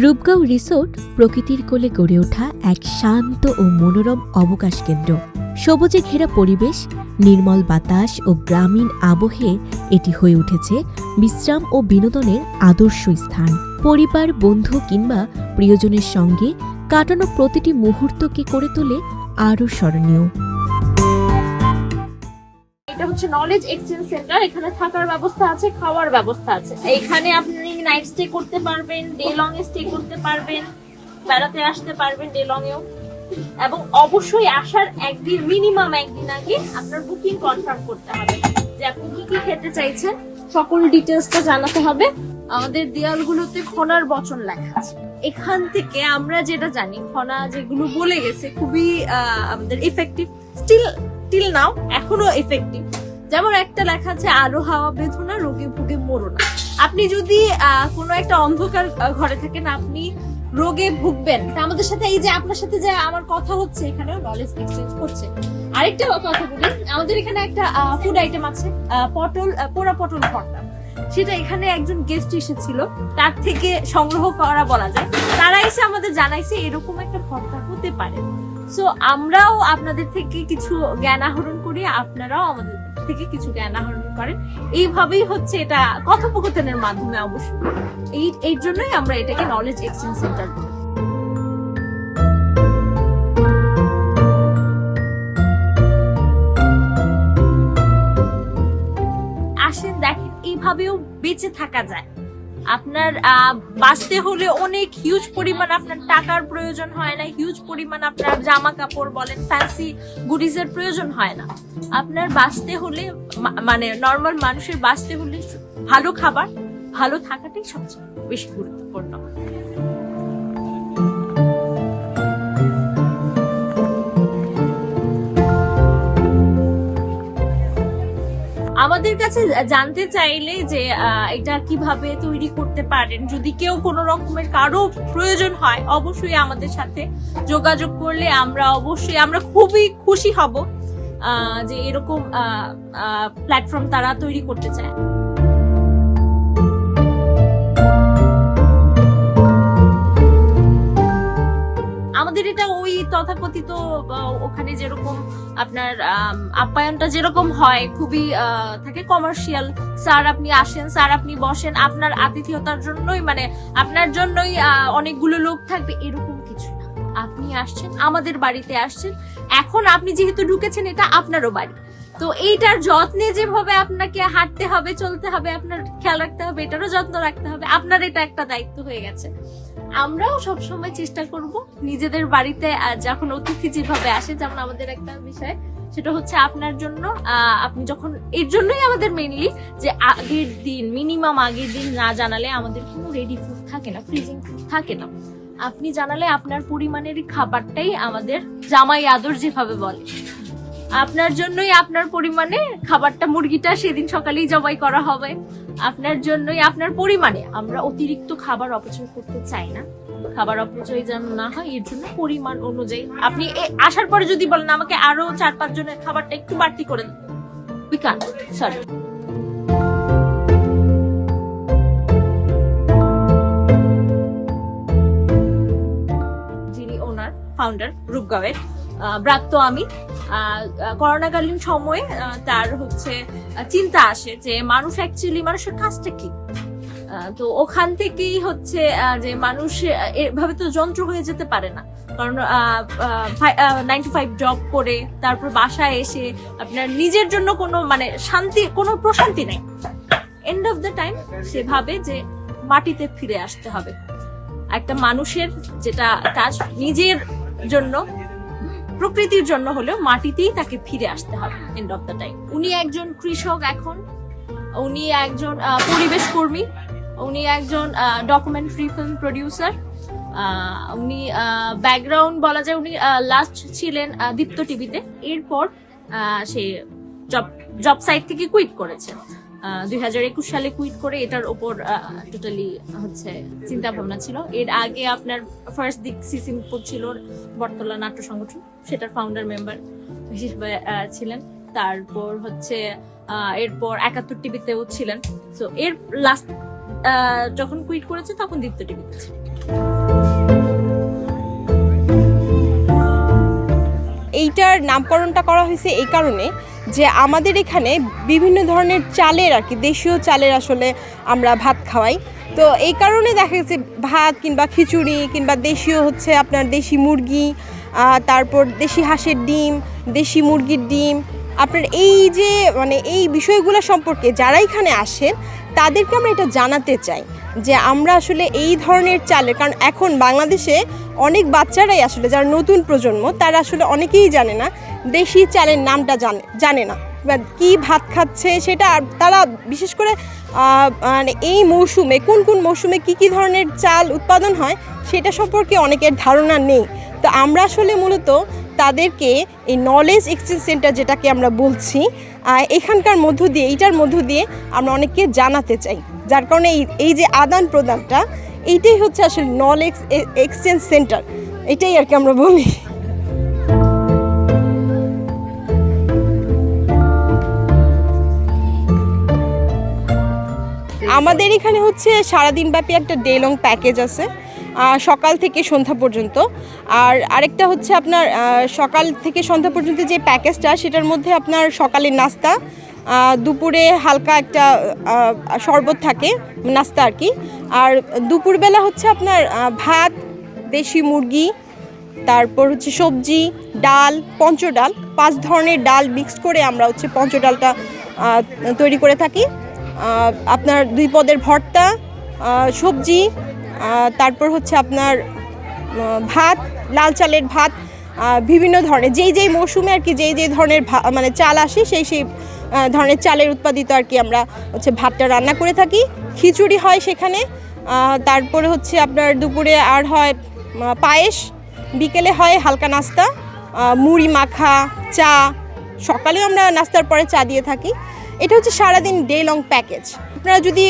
Rupgaon resort প্রকৃতির কোলে গড়ে ওঠা এক শান্ত ও মনোরম অবকাশ কেন্দ্র। সবুজে ঘেরা পরিবেশ, নির্মল বাতাস ও গ্রামীণ আবহে এটি হয়ে উঠেছে বিশ্রাম ও বিনোদনের আদর্শ স্থান। পরিবার, বন্ধু কিংবা প্রিয়জনের সঙ্গে কাটানো প্রতিটি মুহূর্তকে করে তোলে আরও স্মরণীয়। এটা হচ্ছে নলেজ এক্সচেঞ্জ সেন্টার। এখানে থাকার ব্যবস্থা আছে, খাওয়ার ব্যবস্থা আছে। এখানে আপনি নাইট স্টে করতে পারবেন, ডে লং এ স্টে করতে পারবেন, বেড়াতে আসতে পারবেন ডে লং এও। এবং অবশ্যই আসার একদিন, মিনিমাম একদিন আগে আপনার বুকিং কনফার্ম করতে হবে যে আপনি কি কি খেতে চাইছেন, সকল ডিটেলসটা জানাতে হবে। আমাদের দেয়ালগুলোতে খনার বচন লেখা আছে। এখান থেকে আমরা যেটা জানি, খনা যেগুলো বলে গেছে খুবই আমাদের ইফেক্টিভ, টিল নাও এখনো ইফেক্টিভ। যেমন একটা লেখা আছে, আলো হাওয়া বেঁধো না, রোগে ভোগে মরো না। আপনি যদি কোনো একটা অন্ধকার ঘরে থাকেন, আপনি রোগে ভুগবেন। আমাদের সাথে এই যে আপনার সাথে যে আমার কথা হচ্ছে, এখানেও নলেজ এক্সচেঞ্জ হচ্ছে। আরেকটা কথা বলি, আমাদের এখানে একটা ফুড আইটেম আছে, পটল, পোড়া পটল ভর্তা। সেটা এখানে একজন গেস্ট এসেছিল, তার থেকে সংগ্রহ করা বলা যায়। তারা এসে আমাদের জানাইছে এরকম একটা ভর্তা হতে পারে। সো আমরাও আপনাদের থেকে কিছু জ্ঞান আহরণ করি, আপনারাও আমাদের থেকে কিছু জ্ঞান আহরণ করেন। এইভাবেই হচ্ছে এটা কথোপকথনের মাধ্যমে। অবশ্যই এই জন্যই আমরা এটাকে নলেজ এক্সচেঞ্জ সেন্টার বলি। আসেন, দেখেন, এইভাবেও বেঁচে থাকা যায়। আপনার বাঁচতে হলে অনেক হিউজ পরিমাণ আপনার টাকার প্রয়োজন হয় না, হিউজ পরিমাণ আপনার জামা কাপড় বলেন, ফ্যান্সি গুডিজের প্রয়োজন হয় না। আপনার বাঁচতে হলে, মানে নর্মাল মানুষের বাঁচতে হলে ভালো খাবার, ভালো থাকাটাই সবচেয়ে বেশি গুরুত্বপূর্ণ। আমাদের কাছে জানতে চাইলে যে এটা কিভাবে তৈরি করতে পারেন, যদি কেউ কোনো রকমের কারো প্রয়োজন হয়, অবশ্যই আমাদের সাথে যোগাযোগ করলে আমরা খুবই খুশি হব যে এরকম প্ল্যাটফর্ম তারা তৈরি করতে চায়। আমাদের এটা ওই তথাকথিত ওখানে যেরকম আপনার আপ্যায়নটা যেরকম হয়, খুবই থাকে কমার্শিয়াল। স্যার আপনি আসেন, স্যার আপনি বসেন, আপনার আতিথেয়তার জন্যই, মানে আপনার জন্যই অনেকগুলো লোক থাকবে, এরকম কিছু না। আপনি আসছেন, আমাদের বাড়িতে আসছেন, এখন আপনি যেহেতু ঢুকেছেন, এটা আপনারও বাড়ি। তো এইটার যত্নে যেভাবে আপনাকে হাঁটতে হবে, চলতে হবে, আপনার খেয়াল রাখতে হবে, এটারও যত্ন রাখতে হবে। আপনার এটা একটা দায়িত্ব হয়ে গেছে। আমরাও সবসময় চেষ্টা করব নিজেদের বাড়িতে যখন অতিথি যেভাবে আসে, যেমন আমাদের একটা বিষয় সেটা হচ্ছে আপনার জন্য, আপনি যখন, এর জন্যই আমাদের মেইনলি যে আগের দিন, মিনিমাম আগের দিন না জানালে আমাদের কোনো রেডি ফুড থাকে না, ফ্রিজিং ফুড থাকে না। আপনি জানালে আপনার পরিমাণের খাবারটাই আমাদের জামাই আদর যেভাবে বলে, আপনার জন্যই আপনার পরিমাণে খাবারটা, মুরগিটা সেদিন সকালেই জবাই করা হবে আপনার জন্যই, আপনার পরিমাণে। আমরা অতিরিক্ত খাবার অপচয় করতে চাই না, খাবার অপচয় যেন না হয়, এর জন্য পরিমাণ অনুযায়ী আপনি আসার পরে যদি বলেন আমাকে আরো 4-5 জনের খাবারটা একটু বাড়তি করে দেন, উই ক্যান, সরি। যিনি ওনার, ফাউন্ডার রূপগাঁওয়ের, ব্রাত্য আমি। করোনাকালীন সময়ে তার হচ্ছে চিন্তা আসে যে মানুষের কাজটা কি। তো ওখান থেকেই হচ্ছে যে মানুষ এভাবে তো যন্ত্র হয়ে যেতে পারে না, কারণ 9 to 5 জব করে তারপর বাসায় এসে আপনার নিজের জন্য কোনো মানে শান্তি, কোনো প্রশান্তি নেই। এন্ড অফ দ্য টাইম সে ভাবে যে মাটিতে ফিরে আসতে হবে। একটা মানুষের যেটা কাজ, নিজের জন্য, প্রকৃতির জন্য হলেও মাটিতেই তাকে ফিরে আসতে হবে এন্ড অফ দ্য টাইম। উনি একজন কৃষক, এখন উনি একজন পরিবেশ কর্মী, উনি একজন ডকুমেন্টারি ফিল্ম প্রডিউসার। উনি ব্যাকগ্রাউন্ড বলা যায়, উনি লাস্ট ছিলেন দীপ্ত টিভিতে। এরপর সে জব সাইট থেকে কুইট করেছে 2021 সালে। কুইট করে এটার উপর টোটালি হচ্ছে চিন্তা ভাবনা ছিল। এর আগে আপনার ফার্স্ট দিক সিসিমপুর ছিল, বটতলা নাট্য সংগঠন, সেটার ফাউন্ডার মেম্বার হিসেবে ছিলেন। তারপর হচ্ছে এরপর 71 টিভিতেও ছিলেন। সো এর লাস্ট যখন কুইট করেছে তখন দীপ্ত টিভিতে ছিল। এইটার নামকরণটা করা হয়েছে এই কারণে যে আমাদের এখানে বিভিন্ন ধরনের চালের আর কি দেশীয় চালের আসলে আমরা ভাত খাওয়াই। তো এই কারণে দেখা গেছে ভাত কিংবা খিচুড়ি কিংবা দেশীয় হচ্ছে আপনার দেশি মুরগি, তারপর দেশি হাঁসের ডিম, দেশি মুরগির ডিম, আপনার এই যে মানে এই বিষয়গুলো সম্পর্কে যারা এখানে আসেন তাদেরকে আমরা এটা জানাতে চাই যে আমরা আসলে এই ধরনের চালের, কারণ এখন বাংলাদেশে অনেক বাচ্চারাই আসলে যারা নতুন প্রজন্ম তারা আসলে অনেকেই জানে না দেশি চালের নামটা জানে না বা কী ভাত খাচ্ছে সেটা তারা বিশেষ করে মানে এই মৌসুমে কোন কোন মৌসুমে কী ধরনের চাল উৎপাদন হয় সেটা সম্পর্কে অনেকের ধারণা নেই। তো আমরা আসলে মূলত তাদেরকে এই নলেজ এক্সচেঞ্জ সেন্টার যেটাকে আমরা বলছি এখানকার মধ্য দিয়ে এইটার মধ্য দিয়ে আমরা অনেককে জানাতে চাই, যার কারণে এই যে আদান প্রদানটা এইটাই হচ্ছে আসলে নলেজ এক্সচেঞ্জ সেন্টার, এটাই আর কি আমরা বলি। আমাদের এখানে হচ্ছে সারাদিন ব্যাপী একটা ডে লং প্যাকেজ আছে, সকাল থেকে সন্ধ্যা পর্যন্ত। আর আরেকটা হচ্ছে আপনার সকাল থেকে সন্ধ্যা পর্যন্ত যে প্যাকেজটা সেটার মধ্যে আপনার সকালের নাস্তা, দুপুরে হালকা একটা শরবত থাকে নাস্তা আর কি, আর দুপুরবেলা হচ্ছে আপনার ভাত, দেশি মুরগি, তারপর হচ্ছে সবজি, ডাল, পঞ্চডাল, 5 ধরনের ডাল মিক্সড করে আমরা হচ্ছে পঞ্চডালটা তৈরি করে থাকি। আপনার 2 পদের ভর্তা, সবজি, তারপর হচ্ছে আপনার ভাত, লাল চালের ভাত, বিভিন্ন ধরনের যেই মৌসুমে আর কি যেই ধরনের মানে চাল আসে সেই ধরনের চালের উৎপাদিত আর কি আমরা হচ্ছে ভাতটা রান্না করে থাকি। খিচুড়ি হয় সেখানে, তারপরে হচ্ছে আপনার দুপুরে আর হয় পায়েস, বিকেলে হয় হালকা নাস্তা, মুড়ি মাখা, চা, সকালেও আমরা নাস্তার পরে চা দিয়ে থাকি। এটা হচ্ছে সারাদিন ডে লং প্যাকেজ। আপনারা যদি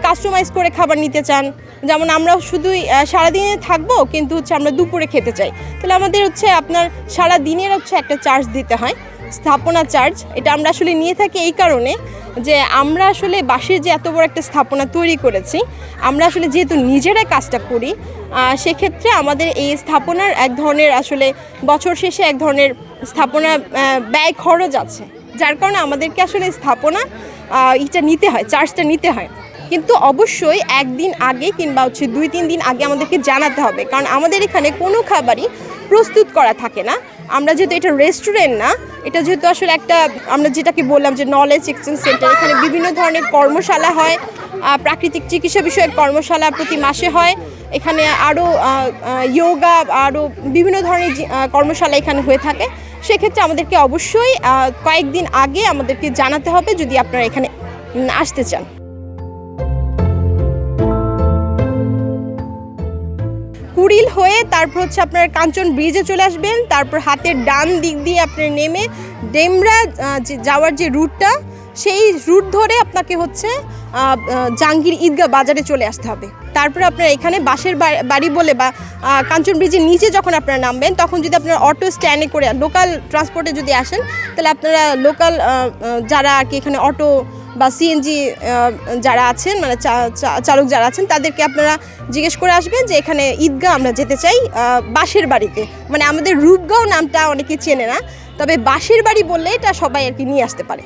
কাস্টমাইজ করে খাবার নিতে চান, যেমন আমরা শুধুই সারাদিনে থাকবো কিন্তু হচ্ছে আমরা দুপুরে খেতে চাই, তাহলে আমাদের হচ্ছে আপনার সারা দিনের হচ্ছে একটা চার্জ দিতে হয়, স্থাপনা চার্জ। এটা আমরা আসলে নিয়ে থাকি এই কারণে যে আমরা আসলে বাঁশের যে এত বড় একটা স্থাপনা তৈরি করেছি, আমরা আসলে যেহেতু নিজেরাই কাজটা করি সেক্ষেত্রে আমাদের এই স্থাপনার এক ধরনের আসলে বছর শেষে এক ধরনের স্থাপনা ব্যয় খরচ আছে, যার কারণে আমাদেরকে আসলে স্থাপনা এটা নিতে হয়, চার্জটা নিতে হয়। কিন্তু অবশ্যই একদিন আগে কিংবা হচ্ছে 2-3 দিন আগে আমাদেরকে জানাতে হবে, কারণ আমাদের এখানে কোনো খাবারই প্রস্তুত করা থাকে না। আমরা যেহেতু এটা রেস্টুরেন্ট না, এটা যেহেতু আসলে একটা আমরা যেটাকে বললাম যে নলেজ এক্সচেঞ্জ সেন্টার, এখানে বিভিন্ন ধরনের কর্মশালা হয়, প্রাকৃতিক চিকিৎসা বিষয়ক কর্মশালা প্রতি মাসে হয়, এখানে আরও যোগা আরও বিভিন্ন ধরনের কর্মশালা এখানে হয়ে থাকে। সেক্ষেত্রে আমাদেরকে অবশ্যই কয়েকদিন আগে আমাদেরকে জানাতে হবে যদি আপনারা এখানে আসতে চান। কুড়িল হয়ে তারপর হচ্ছে আপনার কাঞ্চন ব্রিজে চলে আসবেন, তারপর হাতের ডান দিক দিয়ে আপনার নেমে ডেমরা যাওয়ার যে রুটটা সেই রুট ধরে আপনাকে হচ্ছে জাহাঙ্গীর ঈদগাহ বাজারে চলে আসতে হবে। তারপরে আপনার এখানে বাঁশের বাড়ি বলে বা কাঞ্চন ব্রিজের নিচে যখন আপনারা নামবেন তখন যদি আপনারা অটো স্ট্যান্ডে করে লোকাল ট্রান্সপোর্টে যদি আসেন তাহলে আপনারা লোকাল যারা আর কি এখানে অটো বা সিএনজি যারা আছেন মানে চালক যারা আছেন তাদেরকে আপনারা জিজ্ঞেস করে আসবেন যে এখানে ঈদগাহ আমরা যেতে চাই বাঁশের বাড়িতে। মানে আমাদের রূপগাঁও নামটা অনেকে চেনে না, তবে বাঁশের বাড়ি বললে এটা সবাই আর কি নিয়ে আসতে পারে।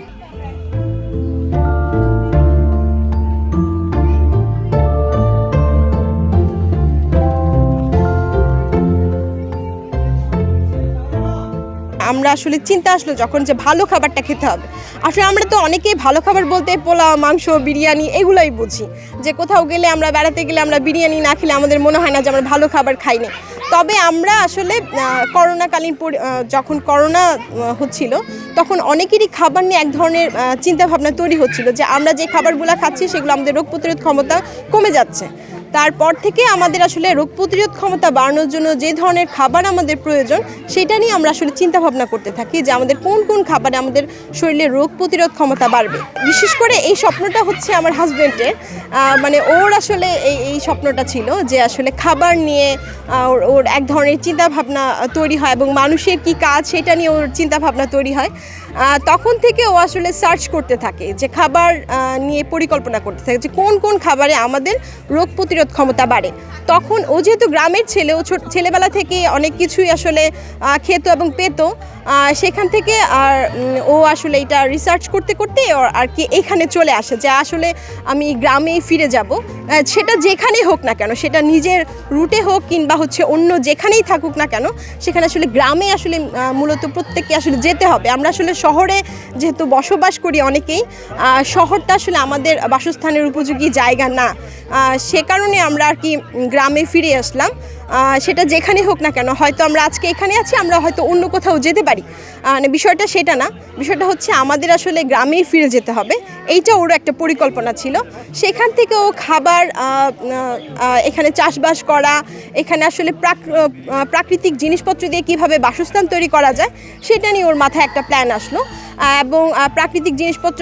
আমরা আসলে চিন্তা আসলো যখন যে ভালো খাবারটা খেতে হবে, আসলে আমরা তো অনেকেই ভালো খাবার বলতে পোলাও, মাংস, বিরিয়ানি এগুলোই বুঝি, যে কোথাও গেলে আমরা বেড়াতে গেলে আমরা বিরিয়ানি না খেলে আমাদের মনে হয় না যে আমরা ভালো খাবার খাই না। তবে আমরা আসলে করোনাকালীন যখন করোনা হচ্ছিল তখন অনেকেরই খাবার নিয়ে এক ধরনের চিন্তাভাবনা তৈরি হচ্ছিল যে আমরা যে খাবারগুলো খাচ্ছি সেগুলো আমাদের রোগ প্রতিরোধ ক্ষমতা কমে যাচ্ছে। তারপর থেকে আমাদের আসলে রোগ প্রতিরোধ ক্ষমতা বাড়ানোর জন্য যে ধরনের খাবার আমাদের প্রয়োজন সেটা নিয়ে আমরা আসলে চিন্তা ভাবনা করতে থাকি যে আমাদের কোন কোন খাবারে আমাদের শরীরে রোগ প্রতিরোধ ক্ষমতা বাড়বে। বিশেষ করে এই স্বপ্নটা হচ্ছে আমার হাজব্যান্ডের, মানে ওর আসলে এই স্বপ্নটা ছিল যে আসলে খাবার নিয়ে ওর এক ধরনের চিন্তা ভাবনা তৈরি হয় এবং মানুষের কি কাজ সেটা নিয়ে ওর চিন্তা ভাবনা তৈরি হয়। তখন থেকে ও আসলে সার্চ করতে থাকে যে খাবার নিয়ে পরিকল্পনা করতে থাকে যে কোন কোন খাবারে আমাদের রোগ প্রতিরোধ ক্ষমতা বাড়ে। তখন ও যেহেতু গ্রামের ছেলে, ও ছেলেবেলা থেকে অনেক কিছুই আসলে খেত এবং পেত, সেখান থেকে আর ও আসলে এটা রিসার্চ করতে করতে আর কি এখানে চলে আসে যে আসলে আমি গ্রামেই ফিরে যাব, সেটা যেখানেই হোক না কেন, সেটা নিজের রুটে হোক কিংবা হচ্ছে অন্য যেখানেই থাকুক না কেন, সেখানে আসলে গ্রামে আসলে মূলত প্রত্যেককে আসলে যেতে হবে। আমরা আসলে শহরে যেহেতু বসবাস করি অনেকেই, শহরটা আসলে আমাদের বাসস্থানের উপযোগী জায়গা না, সে কারণে আমরা আর কি গ্রামে ফিরে আসলাম। সেটা যেখানে হোক না কেন, হয়তো আমরা আজকে এখানে আছি, আমরা হয়তো অন্য কোথাও যেতে পারি, বিষয়টা সেটা না, বিষয়টা হচ্ছে আমাদের আসলে গ্রামেই ফিরে যেতে হবে, এইটা ওর একটা পরিকল্পনা ছিল। সেখান থেকে ও খাবার এখানে চাষবাস করা, এখানে আসলে প্রাকৃতিক জিনিসপত্র দিয়ে কীভাবে বাসস্থান তৈরি করা যায় সেটা নিয়ে ওর মাথায় একটা প্ল্যান আসলো, এবং প্রাকৃতিক জিনিসপত্র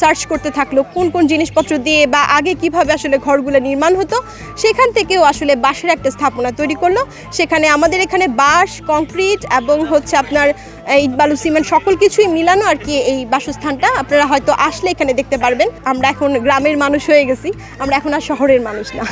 সার্চ করতে থাকলো কোন কোন জিনিসপত্র দিয়ে বা আগে কিভাবে আসলে ঘরগুলো নির্মাণ হতো। সেখান থেকেও আসলে বাঁশের একটা স্থাপনা তৈরি করলো। সেখানে আমাদের এখানে বাঁশ, কংক্রিট এবং হচ্ছে আপনার ইট বালু সিমেন্ট সকল কিছুই মিলানো আর কি এই বাসস্থানটা। আপনারা হয়তো আসলে এখানে দেখতে পারবেন। আমরা এখন গ্রামের মানুষ হয়ে গেছি, আমরা এখন আর শহরের মানুষ না।